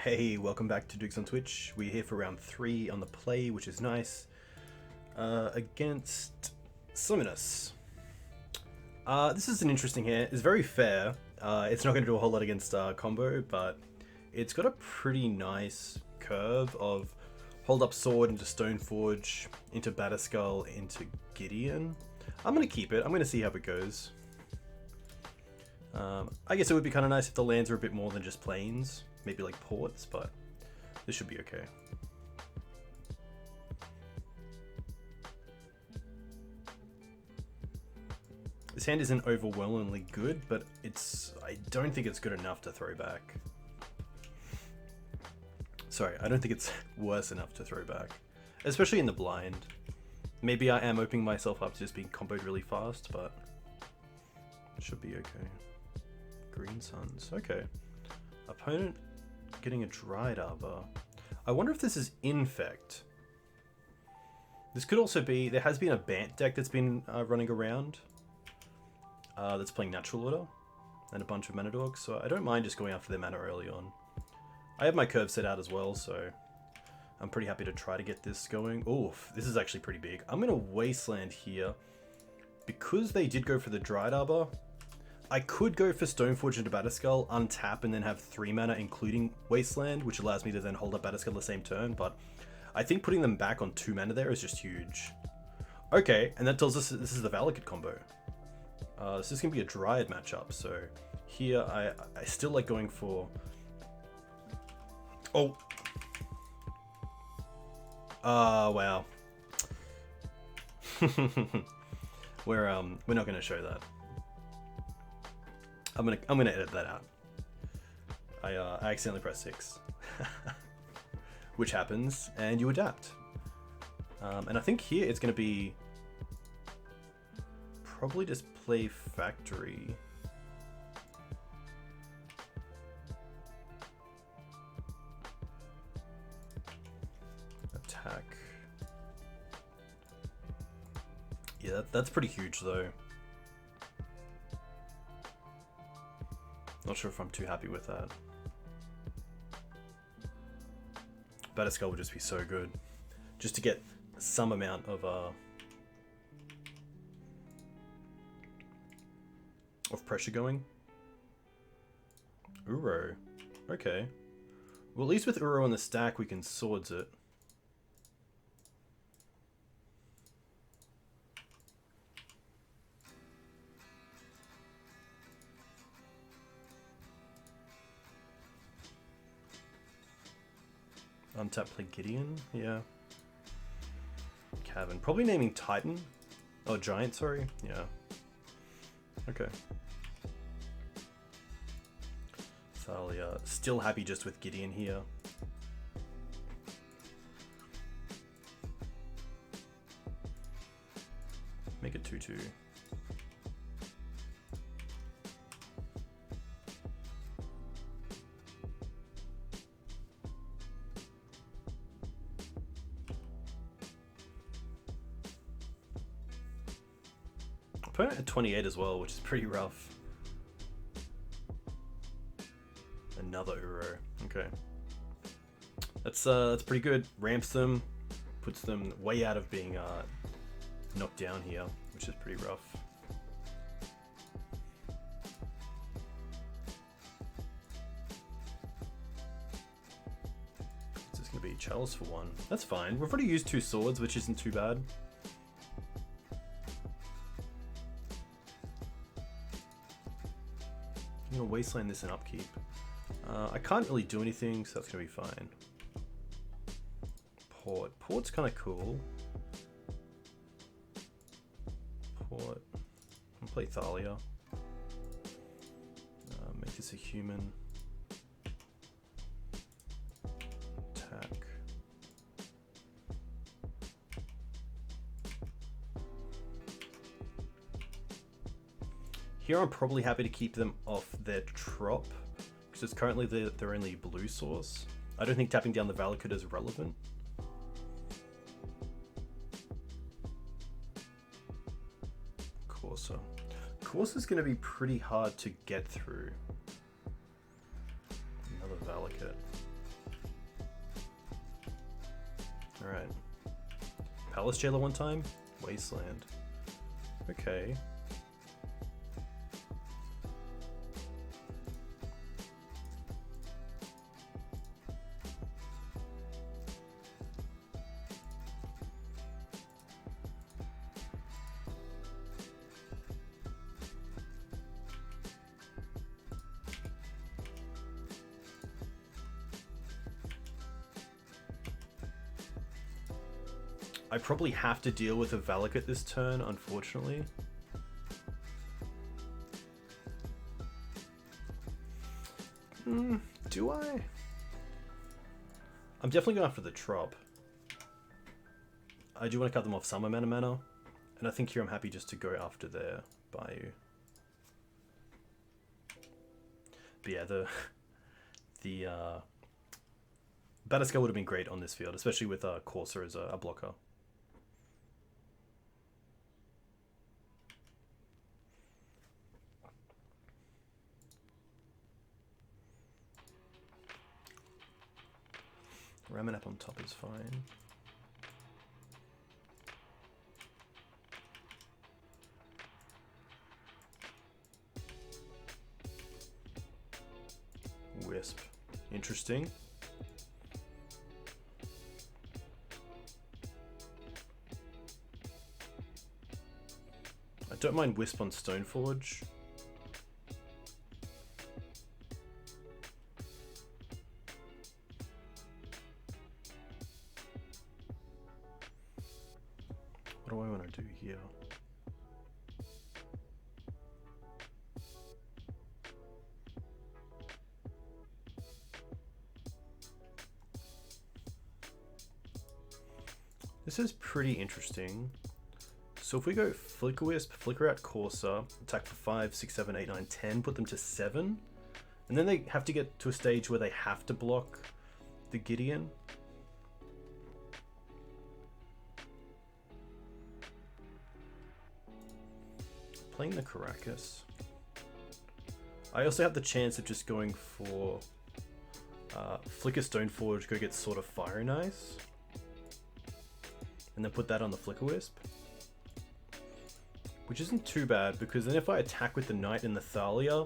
Hey, welcome back to Dukes on Twitch. We're here for round 3 on the play, which is nice. Against Summonus. This is an interesting hand. It's very fair. It's not going to do a whole lot against combo, but it's got a pretty nice curve of hold up sword into Stoneforge, into Batterskull, into Gideon. I'm going to keep it. I'm going to see how it goes. I guess it would be kind of nice if the lands are a bit more than just plains. Maybe like ports, but this should be okay. This hand isn't overwhelmingly good, but I don't think it's good enough to throw back. Sorry, I don't think it's worse enough to throw back. Especially in the blind. Maybe I am opening myself up to just being comboed really fast, but it should be okay. Green Suns, okay. Opponent getting a Dryad Arbor. I wonder if this is Infect. This could also be, there has been a Bant deck that's been running around that's playing Natural Order and a bunch of mana dogs, so I don't mind just going after their mana early on. I have my curve set out as well, so I'm pretty happy to try to get this going. Oof, this is actually pretty big. I'm going to Wasteland here. Because they did go for the Dryad Arbor, I could go for Stoneforge into Batterskull, untap, and then have 3 mana including Wasteland, which allows me to then hold up Batterskull the same turn, but I think putting them back on 2 mana there is just huge. Okay, and that tells us this is the Valakut combo. This is going to be a Dryad matchup, so here I still like going for... Oh! Wow. We're not going to show that. I'm gonna edit that out. I accidentally pressed 6, which happens, and you adapt. And I think here it's gonna be probably just play Factory. Attack. Yeah, that's pretty huge though. Not sure if I'm too happy with that. Batterskull would just be so good. Just to get some amount of pressure going. Uro. Okay. Well, at least with Uro on the stack, we can swords it. Untap play Gideon, yeah. Cavern, probably naming Titan. Oh, Giant, sorry, yeah. Okay. Thalia, still happy just with Gideon here. Make it 2/2. Opponent at 28 as well, which is pretty rough. Another Uro. Okay. That's pretty good. Ramps them, puts them way out of being knocked down here, which is pretty rough. This is gonna be Chalice for 1. That's fine. We've already used 2 swords, which isn't too bad. I'm gonna Wasteland this in upkeep. I can't really do anything, so that's gonna be fine. Port's kind of cool. Port. I'll play Thalia. Make this a human. Attack. Here I'm probably happy to keep them off their trop, because it's currently their only blue source. I don't think tapping down the Valakut is relevant. Corsa. Corsa's going to be pretty hard to get through. Another Valakut. Alright. Palace Jailer one time? Wasteland. Okay. I probably have to deal with a Valakut this turn, unfortunately. Do I? I'm definitely going after the Trop. I do want to cut them off some amount of mana, and I think here I'm happy just to go after their Bayou. But yeah, the Batterskull would have been great on this field, especially with Corsair as a blocker. Ramming up on top is fine. Wisp. Interesting. I don't mind Wisp on Stoneforge. What do I want to do here? This is pretty interesting. So if we go Flickerwisp, flicker out Corsair, attack for 5, 6, 7, 8, 9, 10, put them to 7, and then they have to get to a stage where they have to block the Gideon. Playing the Karakas. I also have the chance of just going for Flicker Stoneforge, go get Sword of Fire and Ice, and then put that on the Flickerwisp. Which isn't too bad, because then if I attack with the Knight and the Thalia,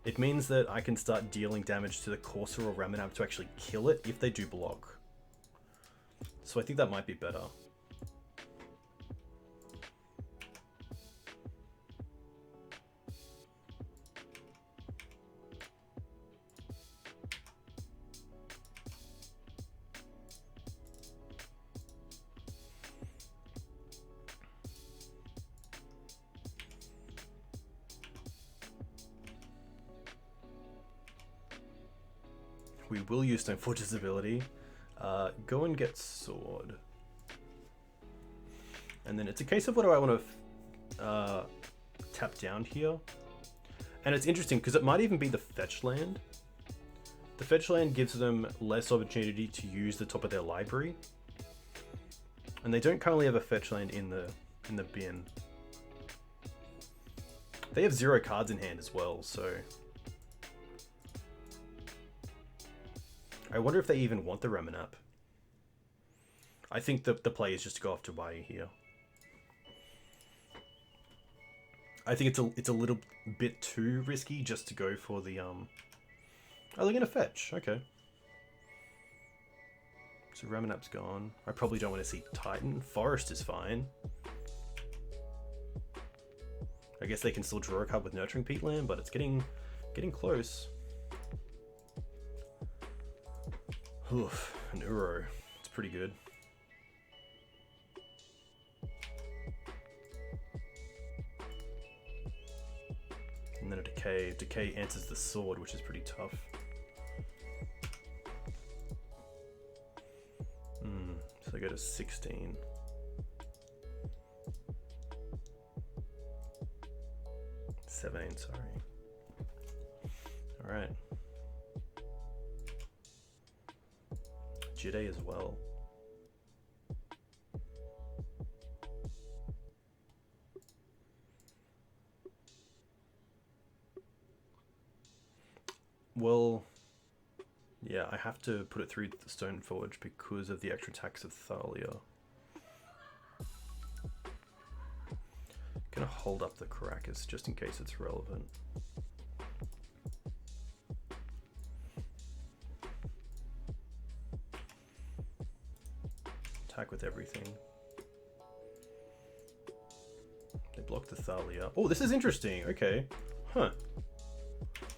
it means that I can start dealing damage to the Corsair or Ramanab to actually kill it if they do block. So I think that might be better. We will use Stoneforge's ability. Go and get Sword. And then it's a case of what do I want to tap down here. And it's interesting because it might even be the fetch land. The fetch land gives them less opportunity to use the top of their library. And they don't currently have a fetch land in the bin. They have 0 cards in hand as well, so... I wonder if they even want the Ramanap. I think the play is just to go off to Bayou here. I think it's a little bit too risky just to go for the Oh, they're gonna fetch. Okay. So Ramanap's gone. I probably don't want to see Titan. Forest is fine. I guess they can still draw a card with Nurturing Peatland, but it's getting close. Oof, an Uro. It's pretty good. And then a Decay. Decay answers the Sword, which is pretty tough. So I go to 16. Sorry. Alright. Jitte as well. Well, yeah, I have to put it through the Stoneforge because of the extra attacks of Thalia. Gonna hold up the Karakas just in case it's relevant. Attack with everything. They block the Thalia. Oh, this is interesting. Okay. Huh.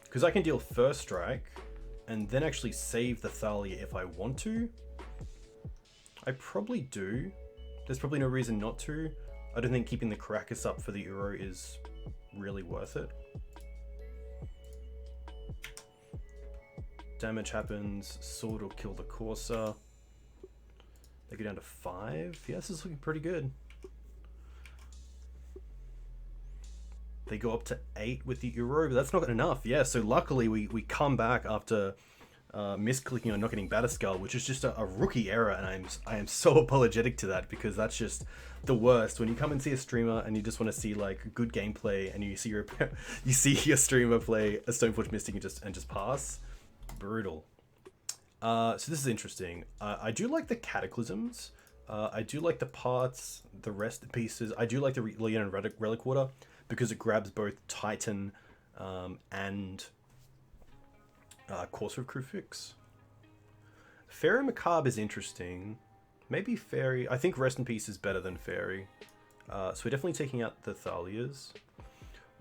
Because I can deal first strike and then actually save the Thalia if I want to. I probably do. There's probably no reason not to. I don't think keeping the Karakas up for the Uro is really worth it. Damage happens. Sword will kill the Corsair. They go down to 5. Yeah, this is looking pretty good. They go up to 8 with the Uro, but that's not enough. Yeah, so luckily we come back after misclicking on not getting Batterskull, which is just a rookie error, and I am so apologetic to that because that's just the worst. When you come and see a streamer and you just want to see like good gameplay, and you see your streamer play a Stoneforge Mystic and just pass, brutal. So this is interesting. I do like the Cataclysms. I do like the parts, the rest pieces. I do like the Leonin Relic-Warder because it grabs both Titan and Course of Crucifix. Faerie Macabre is interesting. Maybe Faerie. I think Rest in Peace is better than Faerie. So we're definitely taking out the Thalias.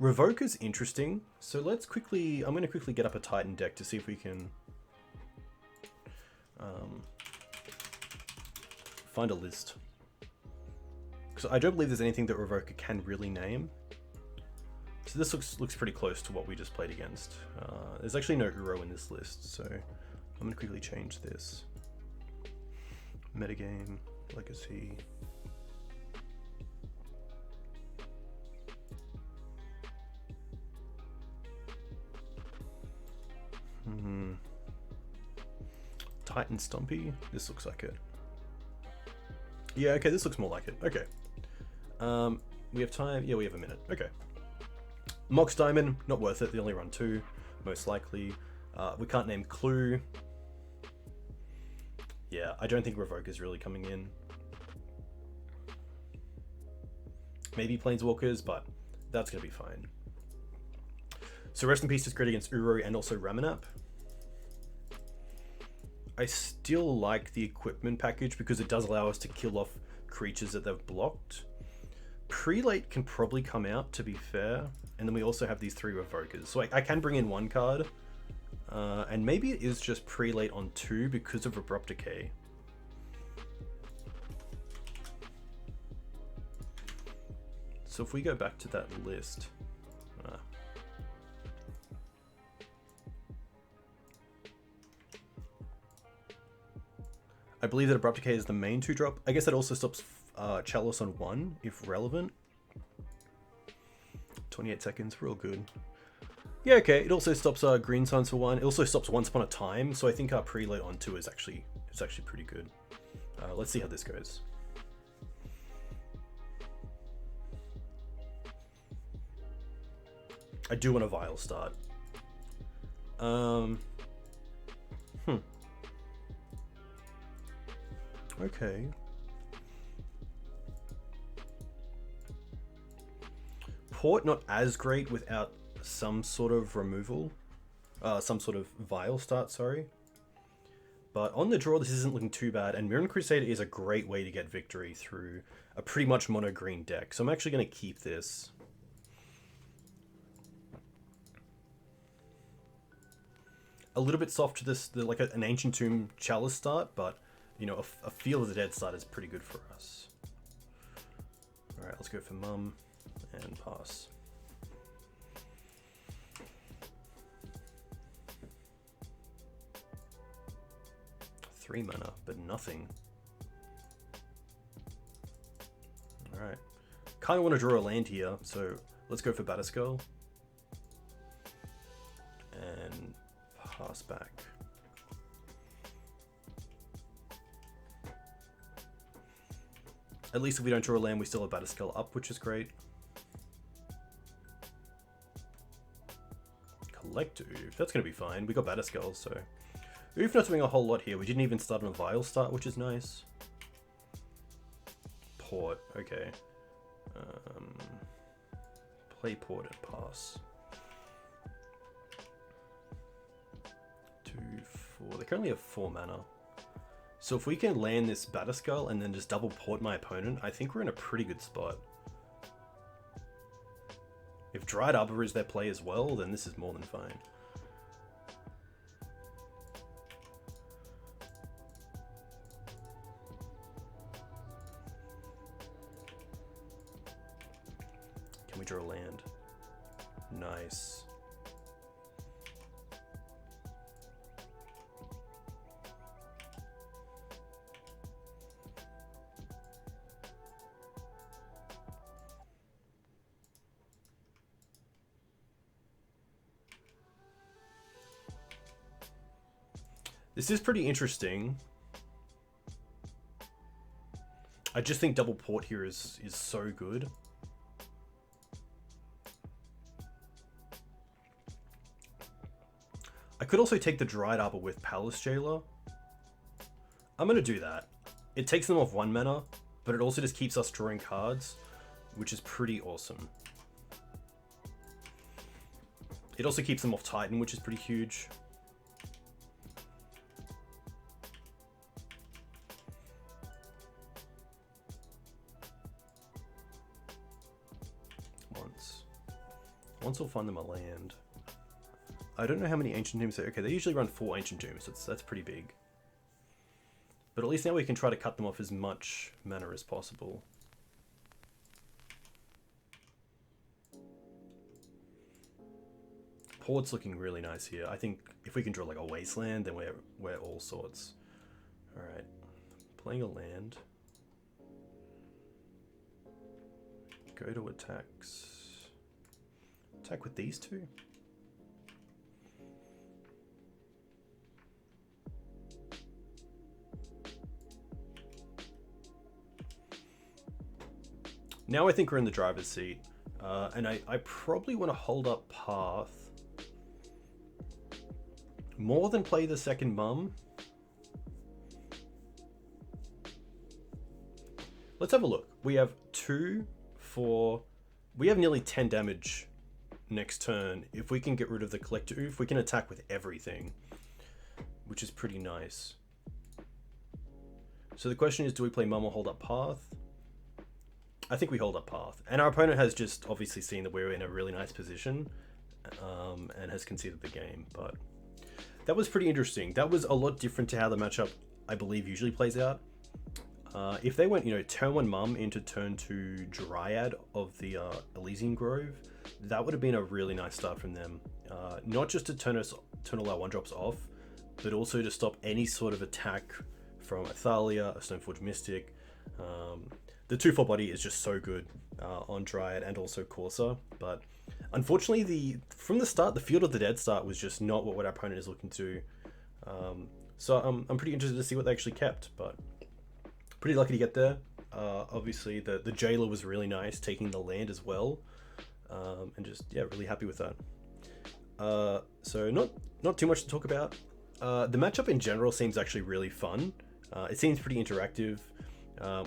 Revoker's interesting. So let's quickly... I'm going to quickly get up a Titan deck to see if we can... find a list. So I don't believe there's anything that Revoker can really name. So this looks pretty close to what we just played against. There's actually no Uro in this list, so I'm going to quickly change this. Metagame, Legacy. Titan Stompy. This looks like it. Yeah, okay, this looks more like it. Okay. We have time. Yeah, we have a minute. Okay. Mox Diamond, not worth it. They only run 2, most likely. We can't name Clue. Yeah, I don't think Revoker's really coming in. Maybe Planeswalkers, but that's going to be fine. So Rest in Peace is great against Uro and also Ramanap. I still like the equipment package because it does allow us to kill off creatures that they've blocked. Prelate can probably come out, to be fair. And then we also have these 3 Revokers. So I can bring in 1 card. And maybe it is just Prelate on 2 because of Abrupt Decay. So if we go back to that list... I believe that Abrupt Decay is the main 2-drop. I guess that also stops Chalice on 1, if relevant. 28 seconds, real good. Yeah, okay. It also stops Green Signs for 1. It also stops Once Upon a Time, so I think our Prelate on 2 is actually pretty good. Let's see how this goes. I do want a Vial start. Okay. Port not as great without some sort of removal. Some sort of Vial start, sorry. But on the draw, this isn't looking too bad, and Mirran Crusader is a great way to get victory through a pretty much mono-green deck. So I'm actually going to keep this. A little bit soft to this, like an Ancient Tomb Chalice start, but you know, a Field of the Dead start is pretty good for us. Alright, let's go for Mum and pass. Three mana, but nothing. Alright. Kind of want to draw a land here, so let's go for Batterskull. And pass back. At least if we don't draw a land, we still have Batterskull up, which is great. Collective, that's going to be fine. We got Batterskull, so We're not doing a whole lot here. We didn't even start on a Vial start, which is nice. Port, okay. Play Port and pass. 2, 4. They currently have 4 mana. So if we can land this Batterskull and then just double port my opponent, I think we're in a pretty good spot. If Dryad Arbor is their play as well, then this is more than fine. Can we draw a land? Nice. This is pretty interesting. I just think double port here is so good. I could also take the Dryad Arbor with Palace Jailer. I'm going to do that. It takes them off 1 mana, but it also just keeps us drawing cards, which is pretty awesome. It also keeps them off Titan, which is pretty huge. Once we'll find them a land. I don't know how many Ancient Tombs. Okay, they usually run 4 Ancient Tombs, so that's pretty big. But at least now we can try to cut them off as much mana as possible. Port's looking really nice here. I think if we can draw like a Wasteland, then we're all sorts. Alright, playing a land. Go to attacks. Attack with these two. Now I think we're in the driver's seat, and I probably want to hold up Path more than play the second Mum. Let's have a look. We have 2, 4, we have nearly 10 damage next turn. If we can get rid of the Collector Oof, we can attack with everything, which is pretty nice. So the question is, do we play Mum or hold up Path? I think we hold up Path. And our opponent has just obviously seen that we're in a really nice position and has conceded the game. But that was pretty interesting. That was a lot different to how the matchup, I believe, usually plays out. If they went, turn 1 Mum into turn 2 Dryad of the Elysian Grove, that would have been a really nice start from them. Not just to turn all our 1-drops off, but also to stop any sort of attack from a Thalia, a Stoneforge Mystic. The 2/4 body is just so good on Dryad and also Corsair, but unfortunately from the start, the Field of the Dead start was just not what our opponent is looking to do. So I'm pretty interested to see what they actually kept, but pretty lucky to get there. Obviously the Jailer was really nice, taking the land as well, and just, yeah, really happy with that. So not too much to talk about. The matchup in general seems actually really fun. It seems pretty interactive.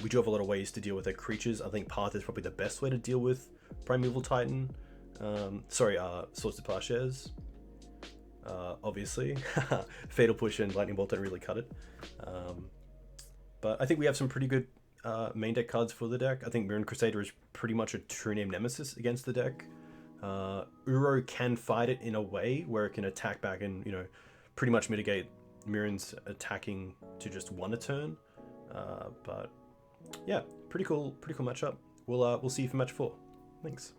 We do have a lot of ways to deal with their creatures. I think Path is probably the best way to deal with Primeval Titan. Swords to Plowshares. Obviously. Fatal Push and Lightning Bolt don't really cut it. But I think we have some pretty good main deck cards for the deck. I think Mirran Crusader is pretty much a true name nemesis against the deck. Uro can fight it in a way where it can attack back and, pretty much mitigate Mirran's attacking to just 1 a turn. But yeah, pretty cool matchup. We'll see you for match 4. Thanks.